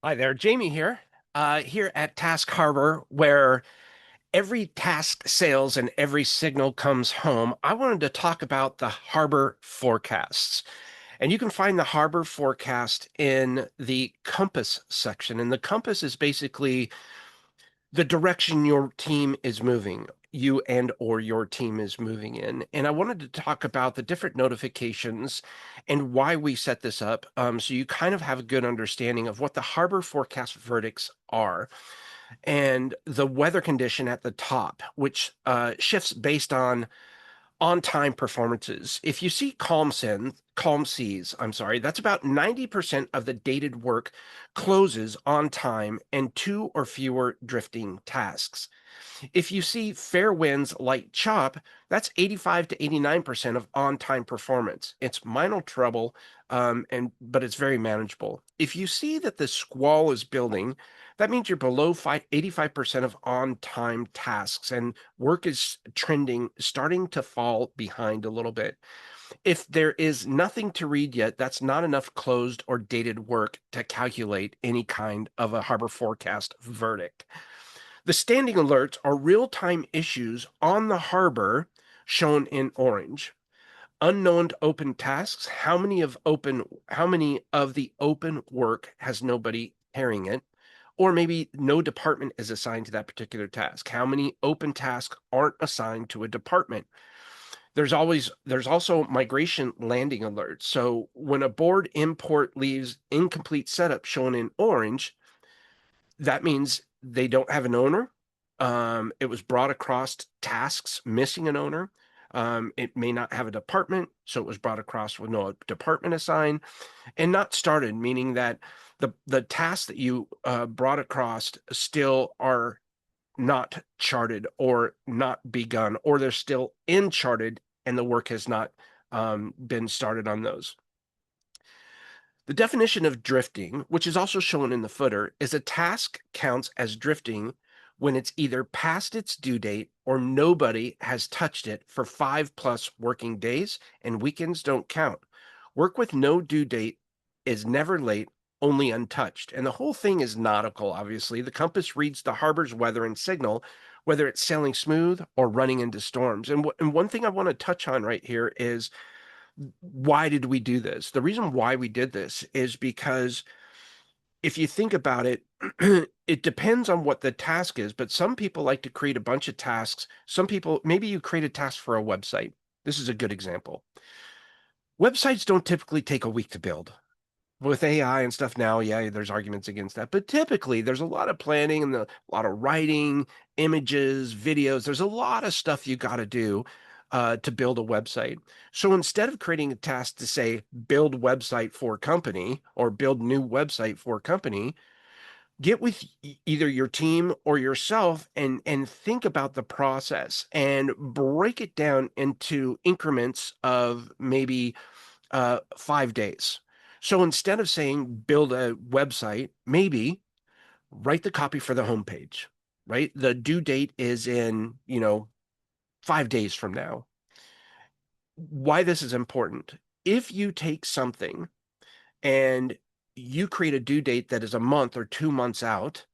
Hi there, Jamie here. Here at Task Harbor, where every task sails and every signal comes home. I wanted to talk about the harbor forecasts. And you can find the harbor forecast in the compass section. And the compass is basically the direction your team is moving, you and or your team is moving in. And I wanted to talk about the different notifications and why we set this up, so you kind of have a good understanding of what the harbor forecast verdicts are and the weather condition at the top, which shifts based on-time performances. If you see calm seas, I'm sorry, that's about 90% of the dated work closes on time and two or fewer drifting tasks. If you see fair winds, light chop, that's 85 to 89% of on-time performance. It's minor trouble, but it's very manageable. If you see that the squall is building, that means you're below 85% of on-time tasks, and work is trending, starting to fall behind a little bit. If there is nothing to read yet, that's not enough closed or dated work to calculate any kind of a harbor forecast verdict. The standing alerts are real-time issues on the harbor shown in orange. Unknown open tasks, how many of the open work has nobody carrying it? Or maybe no department is assigned to that particular task. How many open tasks aren't assigned to a department? There's also migration landing alerts. So when a board import leaves incomplete setup shown in orange, that means they don't have an owner. It was brought across tasks missing an owner. It may not have a department, so it was brought across with no department assigned and not started, meaning that the tasks that you brought across still are not charted or not begun, or they're still in charted and the work has not been started on those. The definition of drifting, which is also shown in the footer, is a task counts as drifting when it's either past its due date or nobody has touched it for 5+ working days, and weekends don't count. Work with no due date is never late, only untouched. And the whole thing is nautical, obviously. The compass reads the harbor's weather and signal, whether it's sailing smooth or running into storms. And one thing I want to touch on right here is, why did we do this? The reason why we did this is because if you think about it, it depends on what the task is, but some people like to create a bunch of tasks. Some people, maybe you create a task for a website. This is a good example. Websites don't typically take a week to build. With AI and stuff now, yeah, there's arguments against that, but typically there's a lot of planning and a lot of writing, images, videos. There's a lot of stuff you got to do to build a website. So instead of creating a task to say build website for company or build new website for company, get with either your team or yourself and think about the process and break it down into increments of maybe 5 days. So instead of saying build a website, maybe write the copy for the homepage, right? The due date is in, 5 days from now. Why this is important. If you take something and you create a due date that is a month or 2 months out,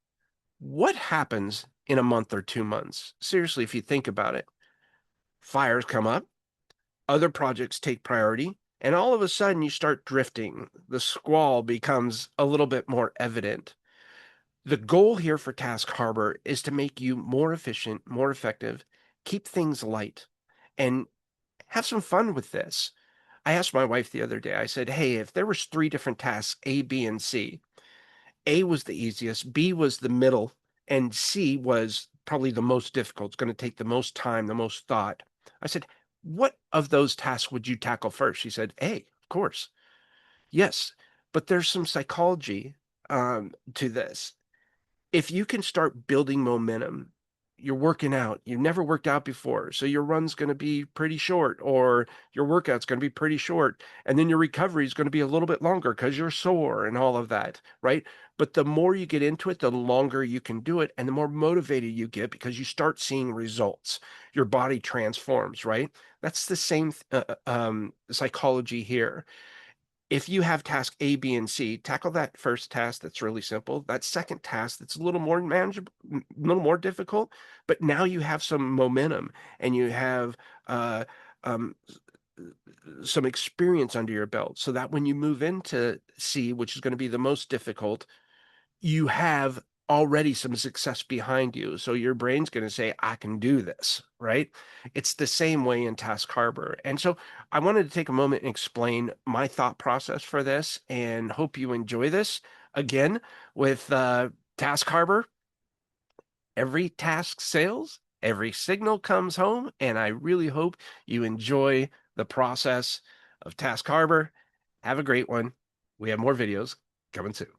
what happens in a month or 2 months? Seriously, if you think about it, fires come up, other projects take priority, and all of a sudden you start drifting. The squall becomes a little bit more evident. The goal here for Task Harbor is to make you more efficient, more effective, keep things light, and have some fun with this. I asked my wife the other day, I said, hey, if there was three different tasks, A, B, and C, A was the easiest, B was the middle, and C was probably the most difficult. It's going to take the most time, the most thought. I said, what of those tasks would you tackle first? She said, A, of course. Yes, but there's some psychology to this. If you can start building momentum, you're working out. You've never worked out before, so your run's going to be pretty short, or your workout's going to be pretty short, and then your recovery is going to be a little bit longer because you're sore and all of that, right? But the more you get into it, the longer you can do it, and the more motivated you get because you start seeing results. Your body transforms, right? That's the same psychology here. If you have task A, B, and C, tackle that first task that's really simple. That second task that's a little more manageable, a little more difficult, but now you have some momentum and you have uh, um, some experience under your belt so that when you move into C, which is going to be the most difficult, you have already some success behind you. So your brain's going to say, I can do this, right? It's the same way in Task Harbor. And so I wanted to take a moment and explain my thought process for this and hope you enjoy this. Again, with Task Harbor, every task sails, every signal comes home, and I really hope you enjoy the process of Task Harbor. Have a great one. We have more videos coming soon.